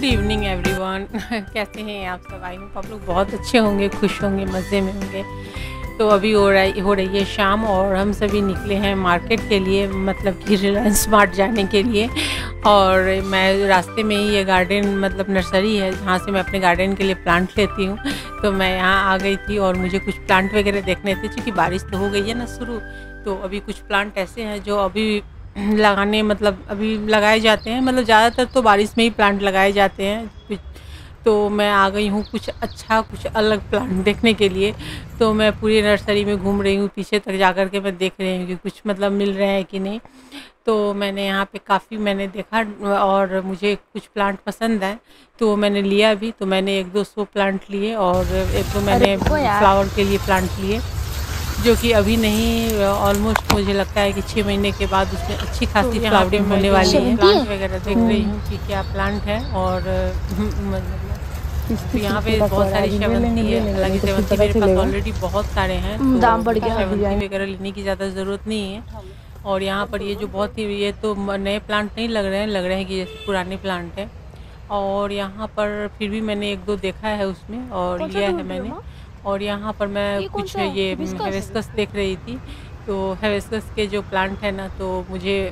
Evening everyone. कैसे हैं आप सब? आई होप आप लोग बहुत अच्छे होंगे, खुश होंगे, मज़े में होंगे। तो अभी हो रही है शाम और हम सभी निकले हैं मार्केट के लिए, मतलब कि रिलायंस स्मार्ट जाने के लिए। और मैं रास्ते में ही ये गार्डन मतलब नर्सरी है जहाँ से मैं अपने गार्डन के लिए प्लांट लेती हूँ। तो मैं यहाँ आ गई थी और मुझे कुछ प्लांट वगैरह देखने थे, क्योंकि बारिश तो हो गई है ना शुरू। तो अभी कुछ प्लांट ऐसे हैं जो अभी लगाने मतलब अभी लगाए जाते हैं, मतलब ज़्यादातर तो बारिश में ही प्लांट लगाए जाते हैं कुछ। तो मैं आ गई हूँ कुछ अच्छा कुछ अलग प्लांट देखने के लिए। तो मैं पूरी नर्सरी में घूम रही हूँ, पीछे तक जा कर के मैं देख रही हूँ कि कुछ मतलब मिल रहे हैं कि नहीं। तो मैंने यहाँ पे काफ़ी मैंने देखा और मुझे कुछ प्लांट पसंद आए तो मैंने लिया भी। तो मैंने 1-2 प्लांट लिए और 1-2 मैंने फ्लावर के लिए प्लांट लिए, जो कि अभी नहीं ऑलमोस्ट मुझे लगता है कि 6 महीने के बाद उसमें अच्छी खासी फ्लावरिंग होने वाली है। प्लांट वगैरह देख रही हूँ कि क्या प्लांट है। और मतलब यहाँ पे बहुत सारी शेवंती है, हालांकि शेवंती मेरे पास ऑलरेडी बहुत सारे हैं, तो दाम बढ़ गया, शेवंती वगैरह लेने की ज़्यादा ज़रूरत नहीं है। और यहाँ पर ये जो बहुत ही ये तो नए प्लांट नहीं लग रहे हैं कि जैसे पुराने प्लांट हैं। और यहाँ पर फिर भी मैंने 1-2 देखा है उसमें और लिया है मैंने। और यहाँ पर मैं कुछ ये हिबिस्कस देख रही थी। तो हिबिस्कस के जो प्लांट है ना, तो मुझे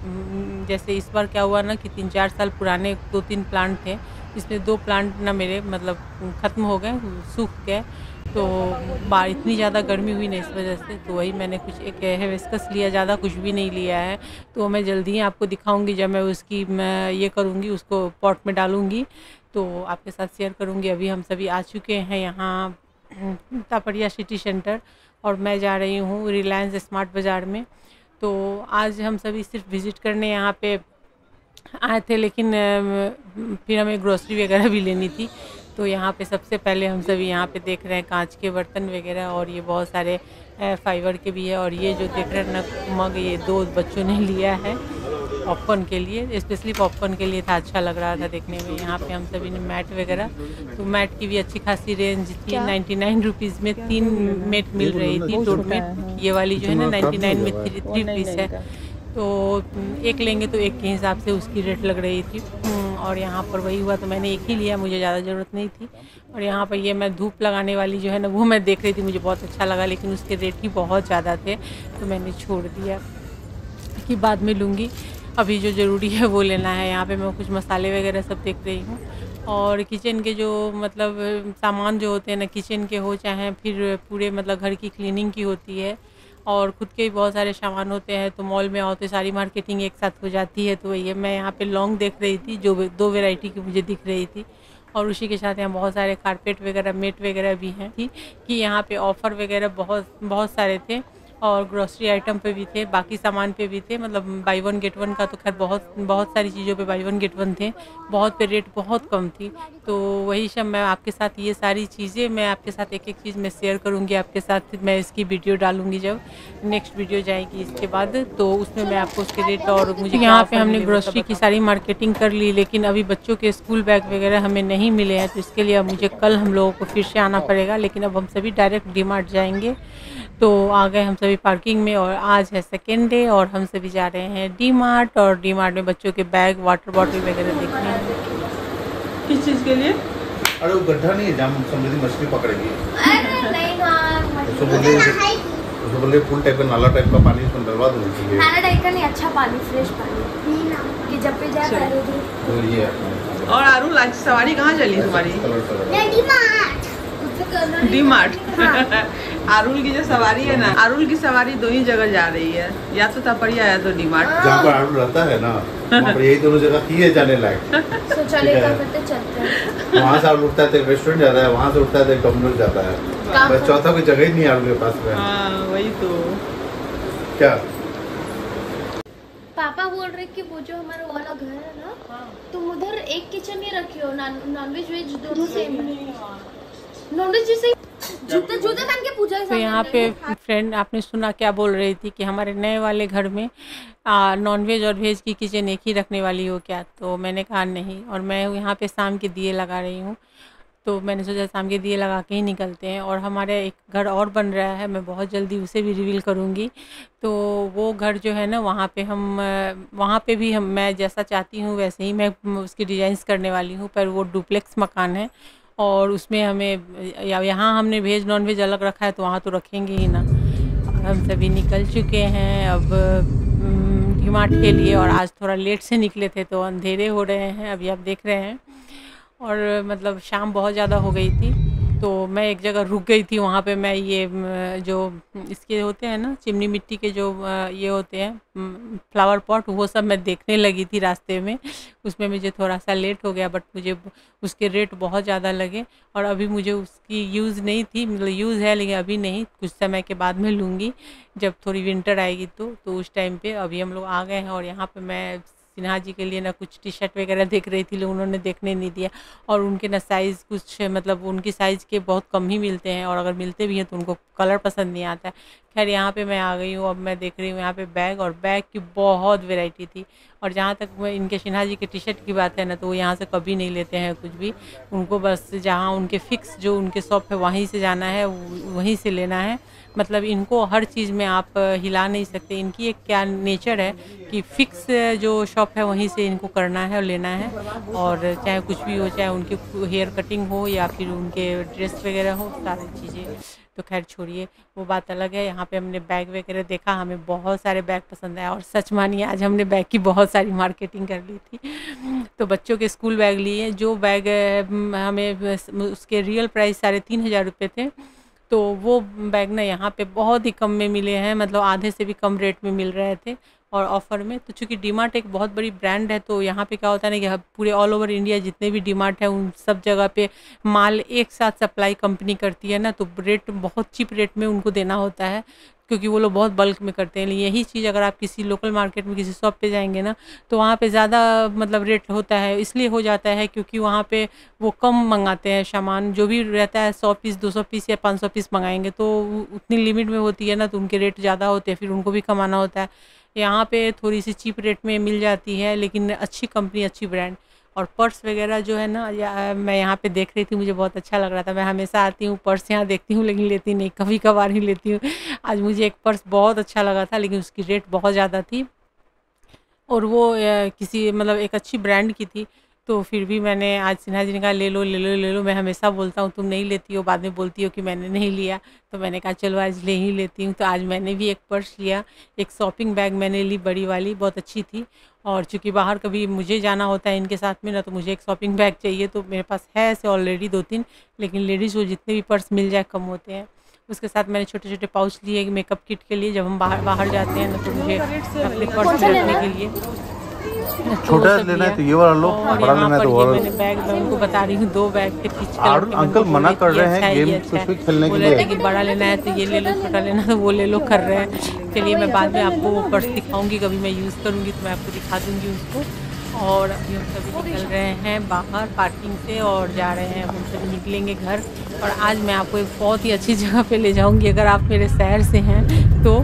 जैसे इस बार क्या हुआ ना कि 3-4 साल पुराने 2-3 प्लांट थे, इसमें 2 प्लांट ना मेरे मतलब ख़त्म हो गए, सूख गए। तो इतनी ज़्यादा गर्मी हुई ना इस वजह से, तो वही मैंने कुछ एक हिबिस्कस लिया, ज़्यादा कुछ भी नहीं लिया है। तो मैं जल्दी ही आपको दिखाऊंगी जब मैं ये करूँगी, उसको पॉट में डालूँगी तो आपके साथ शेयर करूँगी। अभी हम सभी आ चुके हैं यहाँ तापड़िया सिटी सेंटर और मैं जा रही हूँ रिलायंस स्मार्ट बाज़ार में। तो आज हम सभी सिर्फ विज़िट करने यहाँ पे आए थे, लेकिन फिर हमें ग्रोसरी वगैरह भी लेनी थी। तो यहाँ पे सबसे पहले हम सभी यहाँ पे देख रहे हैं कांच के बर्तन वगैरह, और ये बहुत सारे फाइबर के भी है। और ये जो देख रहे हैं ना मग, ये 2 बच्चों ने लिया है पॉपकॉर्न के लिए, स्पेशली पॉपकॉर्न के लिए था, अच्छा लग रहा था देखने में। यहाँ पे हम सभी ने मैट वगैरह, तो मैट की भी अच्छी खासी रेंज थी। 99 रुपीज़ में 3 मैट मिल रही थी, डोर मैट। ये वाली जो है ना 99 में 3 पीस है, तो एक लेंगे तो एक के हिसाब से उसकी रेट लग रही थी। और यहाँ पर वही हुआ तो मैंने एक ही लिया, मुझे ज़्यादा ज़रूरत नहीं थी। और यहाँ पर ये मैं धूप लगाने वाली जो है ना वो मैं देख रही थी, मुझे बहुत अच्छा लगा, लेकिन उसके रेट ही बहुत ज़्यादा थे तो मैंने छोड़ दिया कि बाद में लूँगी। अभी जो ज़रूरी है वो लेना है। यहाँ पे मैं कुछ मसाले वगैरह सब देख रही हूँ। और किचन के जो मतलब सामान जो होते हैं ना, किचन के हो चाहे फिर पूरे मतलब घर की क्लीनिंग की होती है, और ख़ुद के भी बहुत सारे सामान होते हैं। तो मॉल में आओ तो सारी मार्केटिंग एक साथ हो जाती है। तो वही है, मैं यहाँ पे लॉन्ग देख रही थी जो 2 वैरायटी की मुझे दिख रही थी। और उसी के साथ यहाँ बहुत सारे कारपेट वगैरह मेट वगैरह भी हैं कि यहाँ पे ऑफ़र वगैरह बहुत बहुत सारे थे। और ग्रोसरी आइटम पे भी थे, बाकी सामान पे भी थे, मतलब बाई 1 गेट 1 का तो खैर बहुत सारी चीज़ों पे बाई 1 गेट 1 थे, बहुत पे रेट बहुत कम थी। तो वही सब मैं आपके साथ, ये सारी चीज़ें मैं आपके साथ एक चीज़ मैं शेयर करूँगी आपके साथ। मैं इसकी वीडियो डालूँगी जब नेक्स्ट वीडियो जाएगी इसके बाद, तो उसमें मैं आपको उसके रेट और मुझे यहाँ पे हमने ग्रोसरी की सारी मार्केटिंग कर ली, लेकिन अभी बच्चों के स्कूल बैग वगैरह हमें नहीं मिले हैं, तो इसके लिए अब मुझे कल हम लोगों को फिर से आना पड़ेगा। लेकिन अब हम सभी डायरेक्ट डी-मार्ट जाएंगे। तो आ गए हम सभी पार्किंग में, और आज है सेकेंड डे और हम सभी जा रहे हैं डी-मार्ट। और डी-मार्ट में बच्चों के बैग, वाटर बॉटल वगैरह देखने हैं। किस चीज़ के लिए? अरे वो गड्ढा नहीं है जहाँ समृद्धि मछली पकड़ेगी। उसको बोले फुल टाइप का नाला टाइप का पानी उसमें डलवा दो। नाला टाइप का नहीं, अच्छा पानी, फ्रेश पानी कि जब पे जाए तो ये। और आरुल आज सवारी कहाँ चली तुम्हारी? डी-मार्ट। आरुल की जो सवारी है ना, आरुल की सवारी 2 ही जगह जा रही है, या तो तापड़िया या तो डी-मार्ट। जहाँ पर आरुल रहता है ना वहाँ पर यही दोनों जगह की है जाने लायक। शौचालय का करते चलते हैं। वहाँ से आरुल उठता है तो रेस्टोरेंट जाता है, वहाँ से उठता है तो डोमिनोज जाता है, बस चौथा कोई जगह ही नहीं आरुल के पास में। हाँ वही तो। क्या पापा बोल रहे कि वो जो हमारा वाला घर है ना, तुम उधर एक किचन ही रखियो, नॉनवेज वेज दोनों सेम। नॉनवेज जैसे जूते पहन के पूजा। तो यहाँ पे फ्रेंड आपने सुना क्या बोल रही थी कि हमारे नए वाले घर में नॉनवेज और वेज की किचन एक ही रखने वाली हो क्या? तो मैंने कहा नहीं, और मैं यहाँ पे शाम के दिए लगा रही हूँ। तो मैंने सोचा शाम के दिए लगा के ही निकलते हैं। और हमारे एक घर और बन रहा है, मैं बहुत जल्दी उसे भी रिवील करूँगी। तो वो घर जो है ना, वहाँ पे भी मैं जैसा चाहती हूँ वैसे ही मैं उसकी डिज़ाइंस करने वाली हूँ, पर वो डुप्लेक्स मकान है और उसमें हमें यहाँ हमने वेज नॉन वेज अलग रखा है, तो वहाँ तो रखेंगे ही ना। और हम सभी निकल चुके हैं अब डी-मार्ट के लिए, और आज थोड़ा लेट से निकले थे तो अंधेरे हो रहे हैं, अभी आप देख रहे हैं। और मतलब शाम बहुत ज़्यादा हो गई थी, तो मैं एक जगह रुक गई थी। वहाँ पे मैं ये जो इसके होते हैं ना, चिमनी मिट्टी के जो ये होते हैं फ्लावर पॉट, वो सब मैं देखने लगी थी रास्ते में। उसमें मुझे थोड़ा सा लेट हो गया, बट मुझे उसके रेट बहुत ज़्यादा लगे। और अभी मुझे उसकी यूज़ नहीं थी, मतलब यूज़ है लेकिन अभी नहीं, कुछ समय के बाद में लूँगी जब थोड़ी विंटर आएगी तो उस टाइम पे। अभी हम लोग आ गए हैं और यहाँ पे मैं सिन्हा जी के लिए ना कुछ टी शर्ट वगैरह देख रही थी, लेकिन उन्होंने देखने नहीं दिया। और उनके ना साइज़ कुछ मतलब उनकी साइज़ के बहुत कम ही मिलते हैं, और अगर मिलते भी हैं तो उनको कलर पसंद नहीं आता है। खैर यहाँ पे मैं आ गई हूँ, अब मैं देख रही हूँ यहाँ पे बैग, और बैग की बहुत वैरायटी थी। और जहाँ तक इनके सिन्हा जी के टी शर्ट की बात है ना, तो वो यहाँ से कभी नहीं लेते हैं कुछ भी। उनको बस जहाँ उनके फिक्स जो उनके शॉप है वहीं से जाना है, वहीं से लेना है। मतलब इनको हर चीज़ में आप हिला नहीं सकते। इनकी एक क्या नेचर है कि फिक्स जो शॉप है वहीं से इनको करना है और लेना है। और चाहे कुछ भी हो, चाहे उनके हेयर कटिंग हो या फिर उनके ड्रेस वगैरह हो, सारी चीज़ें। तो खैर छोड़िए, वो बात अलग है। यहाँ पे हमने बैग वगैरह देखा, हमें बहुत सारे बैग पसंद आया। और सच मानिए आज हमने बैग की बहुत सारी मार्केटिंग कर ली थी। तो बच्चों के स्कूल बैग लिए, जो बैग हमें उसके रियल प्राइस 3,500 रुपये थे, तो वो बैग ना यहाँ पे बहुत ही कम में मिले हैं, मतलब आधे से भी कम रेट में मिल रहे थे और ऑफ़र में। तो चूँकि डी-मार्ट एक बहुत बड़ी ब्रांड है, तो यहाँ पे क्या होता है ना कि पूरे ऑल ओवर इंडिया जितने भी डी-मार्ट है उन सब जगह पे माल एक साथ सप्लाई कंपनी करती है ना, तो रेट बहुत चीप रेट में उनको देना होता है, क्योंकि वो लोग बहुत बल्क में करते हैं। यही चीज़ अगर आप किसी लोकल मार्केट में किसी शॉप पे जाएंगे ना, तो वहाँ पे ज़्यादा मतलब रेट होता है। इसलिए हो जाता है क्योंकि वहाँ पे वो कम मंगाते हैं सामान, जो भी रहता है 100 पीस 200 पीस या 500 पीस मंगाएंगे तो उतनी लिमिट में होती है ना, तो उनके रेट ज़्यादा होते हैं, फिर उनको भी कमाना होता है। यहाँ पे थोड़ी सी चीप रेट में मिल जाती है, लेकिन अच्छी कंपनी, अच्छी ब्रांड। और पर्स वगैरह जो है ना, मैं यहाँ पे देख रही थी, मुझे बहुत अच्छा लग रहा था। मैं हमेशा आती हूँ, पर्स यहाँ देखती हूँ, लेकिन लेती नहीं, कभी कभार ही लेती हूँ। आज मुझे एक पर्स बहुत अच्छा लगा था, लेकिन उसकी रेट बहुत ज़्यादा थी, और वो किसी मतलब एक अच्छी ब्रांड की थी। तो फिर भी मैंने आज सिन्हा जी ने कहा ले लो ले लो ले लो। मैं हमेशा बोलता हूँ तुम नहीं लेती हो, बाद में बोलती हो कि मैंने नहीं लिया, तो मैंने कहा चलो आज ले ही लेती हूँ। तो आज मैंने भी एक पर्स लिया, एक शॉपिंग बैग मैंने ली, बड़ी वाली, बहुत अच्छी थी। और चूँकि बाहर कभी मुझे जाना होता है इनके साथ में ना, तो मुझे एक शॉपिंग बैग चाहिए, तो मेरे पास है ऐसे ऑलरेडी 2-3, लेकिन लेडीज़ को जितने भी पर्स मिल जाए कम होते हैं। उसके साथ मैंने छोटे छोटे पाउच लिए मेकअप किट के लिए, जब हम बाहर जाते हैं ना, तो मुझे अपने पर्स में रखने के लिए छोटा लेना है तो ये वाला लो, बड़ा लेना है तो वो वाला। मैंने बैग मैं उनको बता रही हूँ, 2 बैग थे पीच अंकल मना कर रहे हैं गेम कुछ भी खेलने के लिए, कि बड़ा लेना है तो ये ले लो, छोटा लेना है तो वो ले लो कर रहे हैं। चलिए मैं बाद में आपको वो पर्स दिखाऊंगी, कभी मैं यूज़ करूँगी तो मैं आपको दिखा दूँगी उसको। और अभी हम सभी निकल रहे हैं बाहर पार्किंग से और जा रहे हैं, हम सभी निकलेंगे घर। और आज मैं आपको एक बहुत ही अच्छी जगह पे ले जाऊंगी। अगर आप मेरे शहर से हैं तो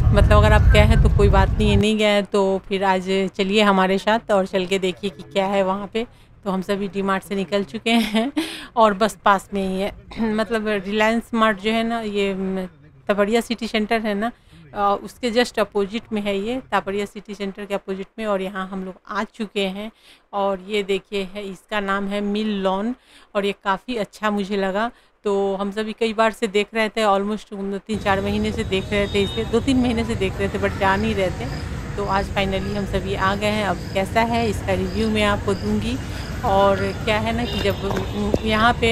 मतलब अगर आप गए हैं तो कोई बात नहीं है, नहीं गए हैं तो फिर आज चलिए हमारे साथ और चल के देखिए कि क्या है वहाँ पे। तो हम सभी डी-मार्ट से निकल चुके हैं और बस पास में ही है मतलब रिलायंस मार्ट जो है ना, ये तपड़िया सिटी सेंटर है ना, उसके जस्ट अपोजिट में है, ये तापड़िया सिटी सेंटर के अपोजिट में। और यहाँ हम लोग आ चुके हैं और ये देखिए है, इसका नाम है मिल लॉन, और ये काफ़ी अच्छा मुझे लगा। तो हम सभी कई बार से देख रहे थे, ऑलमोस्ट 3-4 महीने से देख रहे थे इसे, 2-3 महीने से देख रहे थे, बट जा नहीं रहे थे। तो आज फाइनली हम सभी आ गए हैं। अब कैसा है इसका रिव्यू मैं आपको दूंगी। और क्या है ना कि जब यहाँ पे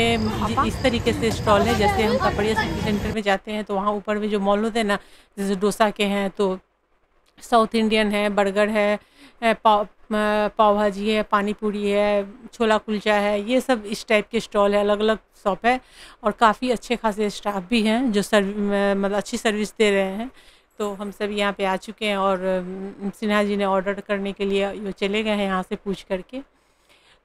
इस तरीके से स्टॉल है, जैसे हम तापड़िया सिटी सेंटर में जाते हैं तो वहाँ ऊपर में जो मॉल होते हैं ना, जैसे डोसा के हैं तो साउथ इंडियन है, बर्गर है, पाव भाजी है, पानी पूरी है, छोला कुलचा है, ये सब इस टाइप के स्टॉल है, अलग अलग शॉप है। और काफ़ी अच्छे खासे स्टाफ भी हैं जो मतलब अच्छी सर्विस दे रहे हैं। तो हम सब यहाँ पे आ चुके हैं और सिन्हा जी ने ऑर्डर करने के लिए चले गए हैं यहाँ से पूछ करके।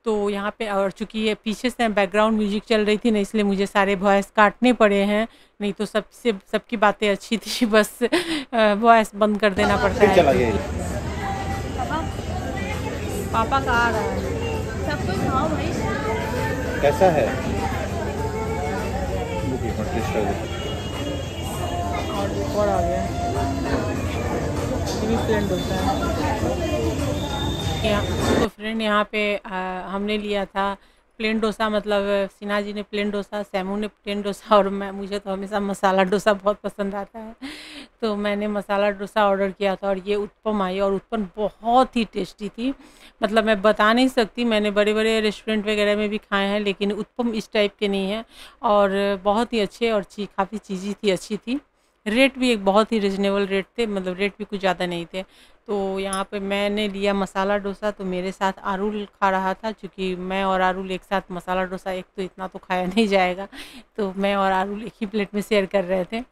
तो यहाँ पे और चूँकि ये पीछे से बैकग्राउंड म्यूजिक चल रही थी ना, इसलिए मुझे सारे वॉइस काटने पड़े हैं, नहीं तो सबकी बातें अच्छी थी, बस वॉइस बंद कर देना पड़ता है। पापा का आ रहा है, सब कुछ खाओ भाई। कैसा है? और एक और आ गया, ये भी प्लेन डोसा है। तो फ्रेंड यहाँ पे हमने लिया था प्लेन डोसा, मतलब सिन्हा जी ने प्लेन डोसा, सैमू ने प्लेन डोसा, और मुझे तो हमेशा मसाला डोसा बहुत पसंद आता है, तो मैंने मसाला डोसा ऑर्डर किया था। और ये उत्पम आई, और उत्पम बहुत ही टेस्टी थी, मतलब मैं बता नहीं सकती। मैंने बड़े बड़े रेस्टोरेंट वगैरह में भी खाए हैं, लेकिन उत्पम इस टाइप के नहीं है, और बहुत ही अच्छे, और काफ़ी चीज़ें थी, अच्छी थी। रेट भी एक बहुत ही रिजनेबल रेट थे, मतलब रेट भी कुछ ज़्यादा नहीं थे। तो यहाँ पे मैंने लिया मसाला डोसा, तो मेरे साथ आरुल खा रहा था, क्योंकि मैं और आरुल एक साथ मसाला डोसा, एक तो इतना तो खाया नहीं जाएगा, तो मैं और आरुल एक ही प्लेट में शेयर कर रहे थे।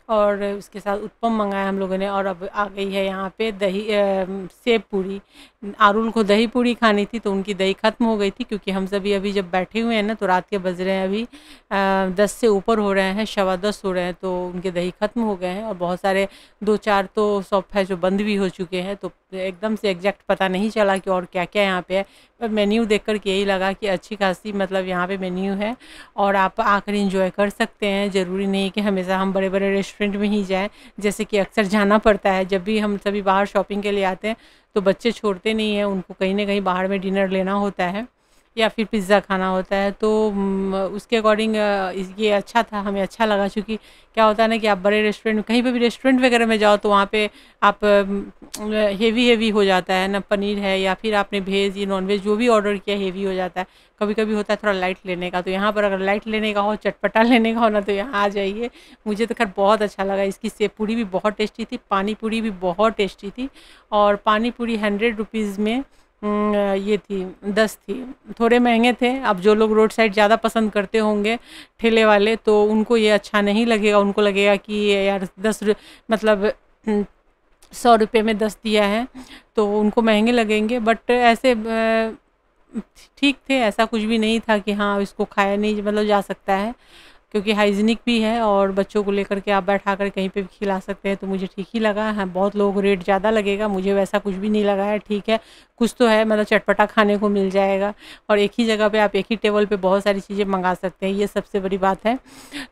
और उसके साथ उत्पम मंगाया हम लोगों ने। और अब आ गई है यहाँ पे दही सेव पूरी। आरुल को दही पूरी खानी थी, तो उनकी दही ख़त्म हो गई थी, क्योंकि हम सभी अभी जब बैठे हुए हैं ना, तो रात के बज रहे हैं अभी 10 से ऊपर हो रहे हैं, 10:15 हो रहे हैं, तो उनके दही ख़त्म हो गए हैं। और बहुत सारे 2-4 तो शॉप है जो बंद भी हो चुके हैं, तो एकदम से एग्जैक्ट पता नहीं चला कि और क्या क्या यहाँ पे है। पर मेन्यू देख कर के यही लगा कि अच्छी खासी मतलब यहाँ पे मेन्यू है, और आप आकर इंजॉय कर सकते हैं। ज़रूरी नहीं कि हमेशा हम बड़े बड़े रेस्टोरेंट में ही जाएं, जैसे कि अक्सर जाना पड़ता है। जब भी हम सभी बाहर शॉपिंग के लिए आते हैं, तो बच्चे छोड़ते नहीं हैं, उनको कहीं ना कहीं बाहर में डिनर लेना होता है, या फिर पिज़्ज़ा खाना होता है। तो उसके अकॉर्डिंग ये अच्छा था, हमें अच्छा लगा। क्योंकि क्या होता है ना कि आप बड़े रेस्टोरेंट, कहीं पे भी रेस्टोरेंट वगैरह में जाओ, तो वहाँ पे आप हेवी हो जाता है ना, पनीर है या फिर आपने वेज या नॉन वेज जो भी ऑर्डर किया हेवी हो जाता है। कभी कभी होता है थोड़ा लाइट लेने का, तो यहाँ पर अगर लाइट लेने का हो, चटपटा लेने का हो ना, तो यहाँ आ जाइए। मुझे तो खैर बहुत अच्छा लगा। इसकी सेव पूरी भी बहुत टेस्टी थी, पानी पूरी भी बहुत टेस्टी थी। और पानी पूरी 100 रुपीज़ में ये थी 10 थी, थोड़े महंगे थे। अब जो लोग रोड साइड ज़्यादा पसंद करते होंगे ठेले वाले, तो उनको ये अच्छा नहीं लगेगा, उनको लगेगा कि यार 10 मतलब 100 रुपये में 10 दिया है, तो उनको महंगे लगेंगे। बट ऐसे ठीक थे, ऐसा कुछ भी नहीं था कि हाँ इसको खाया नहीं मतलब जा सकता है, क्योंकि हाइजीनिक भी है, और बच्चों को लेकर के आप बैठा कर कहीं पे भी खिला सकते हैं। तो मुझे ठीक ही लगा है। बहुत लोगों को रेट ज़्यादा लगेगा, मुझे वैसा कुछ भी नहीं लगा है, ठीक है। कुछ तो है, मतलब चटपटा खाने को मिल जाएगा, और एक ही जगह पे आप एक ही टेबल पे बहुत सारी चीज़ें मंगा सकते हैं, ये सबसे बड़ी बात है।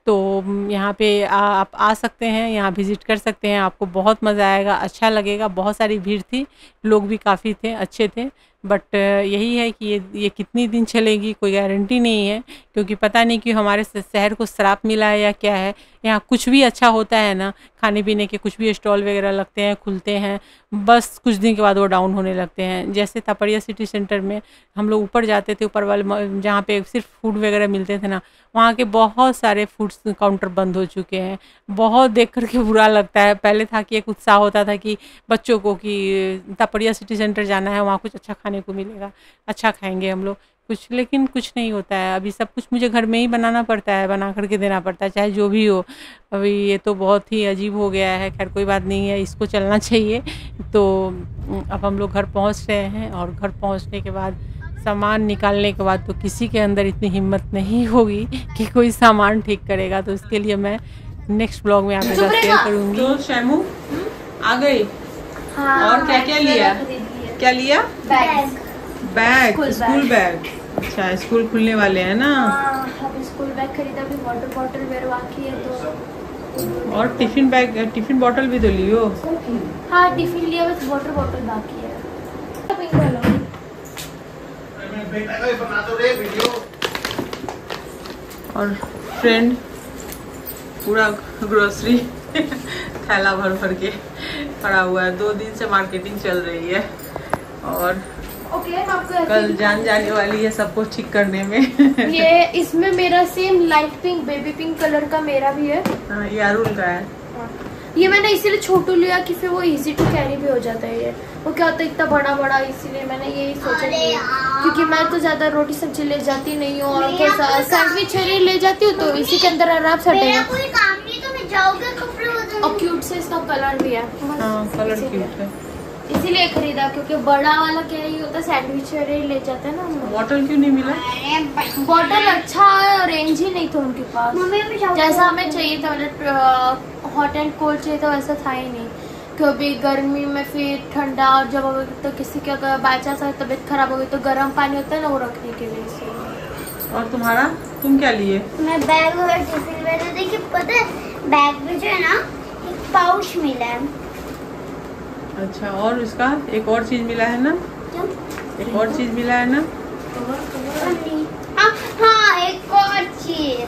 तो यहाँ पे आप आ सकते हैं, यहाँ विज़िट कर सकते हैं, आपको बहुत मज़ा आएगा, अच्छा लगेगा। बहुत सारी भीड़ थी, लोग भी काफ़ी थे, अच्छे थे। बट यही है कि ये कितनी दिन चलेगी कोई गारंटी नहीं है, क्योंकि पता नहीं कि हमारे शहर को श्राप मिला है या क्या है। यहाँ कुछ भी अच्छा होता है ना, खाने पीने के कुछ भी स्टॉल वगैरह लगते हैं, खुलते हैं, बस कुछ दिन के बाद वो डाउन होने लगते हैं। जैसे तापड़िया सिटी सेंटर में हम लोग ऊपर जाते थे, ऊपर वाले जहाँ पे सिर्फ फूड वगैरह मिलते थे ना, वहाँ के बहुत सारे फूड काउंटर बंद हो चुके हैं। बहुत देख करके बुरा लगता है। पहले था कि एक उत्साह होता था कि बच्चों को कि तापड़िया सिटी सेंटर जाना है, वहाँ कुछ अच्छा खाने को मिलेगा, अच्छा खाएंगे हम लोग कुछ, लेकिन कुछ नहीं होता है। अभी सब कुछ मुझे घर में ही बनाना पड़ता है, बना करके देना पड़ता है, चाहे जो भी हो। अभी ये तो बहुत ही अजीब हो गया है, खैर कोई बात नहीं है, इसको चलना चाहिए। तो अब हम लोग घर पहुंच रहे हैं, और घर पहुंचने के बाद सामान निकालने के बाद तो किसी के अंदर इतनी हिम्मत नहीं होगी कि कोई सामान ठीक करेगा। तो उसके लिए मैं नेक्स्ट ब्लॉग में आपके साथ शेयर करूँगी। तो शैमू आ गई। हाँ, और क्या क्या लिया? क्या लिया? Bag, school bag. अच्छा, स्कूल खुलने वाले हैं ना। अब स्कूल बैग खरीदा, भी वाटर बॉटल मेरे बाकी है तो। और टिफिन बैग, टिफिन बॉटल भी तो लियो। हाँ टिफिन लिया, बस वाटर बॉटल बाकी है। और फ्रेंड पूरा ग्रोसरी थैला भर भर के पड़ा हुआ है। 2 दिन से मार्केटिंग चल रही है, और कल जाने वाली है सबको ठीक करने में। ये इसमें मेरा same light pink baby pink colour का मेरा भी है। हाँ, ये अरुल का है। ये मैंने इसीलिए छोटू लिया कि फिर वो इजी टू कैरी भी हो जाता है। ये वो क्या होता है इतना बड़ा बड़ा, इसीलिए मैंने यही सोचा क्योंकि मैं तो ज्यादा रोटी सब्जी ले जाती नहीं हूँ, और सैंडविच ले जाती हूँ, तो इसी के अंदर आराम से हटेगा। और क्यूट से इसका कलर भी है। कलर क्यूट है, इसीलिए खरीदा, क्योंकि बड़ा वाला क्या ही होता है सैंडविच ले जाते हैं ना। बॉटल क्यों नहीं मिला? बॉटल अच्छा है, रेंज ही नहीं था उनके पास जैसा हमें चाहिए था, मतलब हॉट एंड कोल्ड चाहिए था, वैसा था ही नहीं। क्योंकि गर्मी में फिर ठंडा, और जब तो किसी की अगर बाई चांस तबीयत खराब हो गई तो गर्म पानी होता है ना, वो रखने के लिए। और तुम्हारा, तुम क्या लिए? मैं बैग और टिफिन मैंने देखिए, पता है बैग में जो है ना एक पाउच मिला है। अच्छा, और इसका एक और चीज मिला है ना? क्यों? एक और चीज मिला है ना? हाँ हाँ, एक और चीज,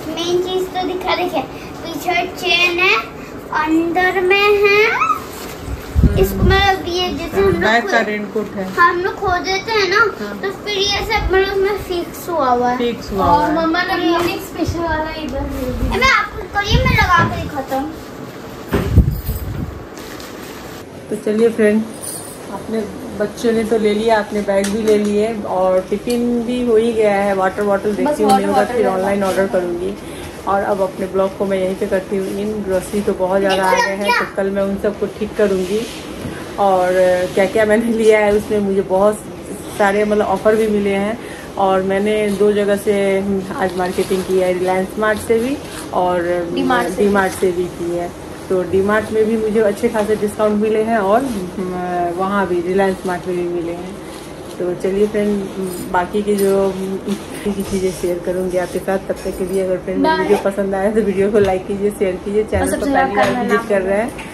मेन चीज तो दिखा, देखिए पीछे चेन है, अंदर में है इसको मतलब ये जैसे हम बैग का लोग रेनकोट है। हाँ, हम लोग खो देते हैं ना, तो फिर ये सब मतलब उसमें फिक्स हुआ हुआ है। फिक्स हुआ और है। मम्मा ने यूनिक स्पेशल वाला इधर दे दिया। मैं आपको करिए, मैं लगा के दिखाता हूँ। तो चलिए फ्रेंड, अपने बच्चों ने तो ले लिया, अपने बैग भी ले लिए और टिफिन भी हो ही गया है। वाटर बॉटल देखती हूँ, नहीं होगा फिर ऑनलाइन ऑर्डर करूँगी। और अब अपने ब्लॉग को मैं यहीं पे करती हूँ। इन ग्रोसरी तो बहुत ज़्यादा आ गए हैं, तो कल मैं उन सबको ठीक करूँगी। और क्या क्या मैंने लिया है उसमें मुझे बहुत सारे मतलब ऑफ़र भी मिले हैं। और मैंने 2 जगह से आज मार्केटिंग की है, रिलायंस स्मार्ट से भी और डी-मार्ट से भी की है। तो डी-मार्ट में भी मुझे अच्छे खासे डिस्काउंट मिले हैं और वहाँ भी रिलायंस स्मार्ट में भी मिले हैं। तो चलिए फ्रेंड, बाकी की जो चीज़ें शेयर करूँगी आपके साथ। तब तक के लिए अगर फ्रेंड वीडियो पसंद आया तो वीडियो को लाइक कीजिए, शेयर कीजिए। चैनल को पहली बार विजिट कर रहे हैं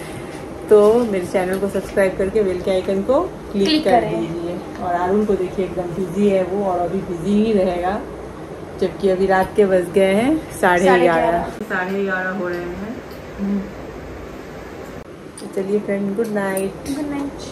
तो मेरे चैनल को सब्सक्राइब करके बेल के आइकन को क्लिक कर दीजिए। और अरुण को देखिए एकदम बिजी है वो, और अभी बिजी ही रहेगा, जबकि अभी रात के बज गए हैं 11:30। 11:30 हो रहे हैं। तो चलिए friend, good night. Good night.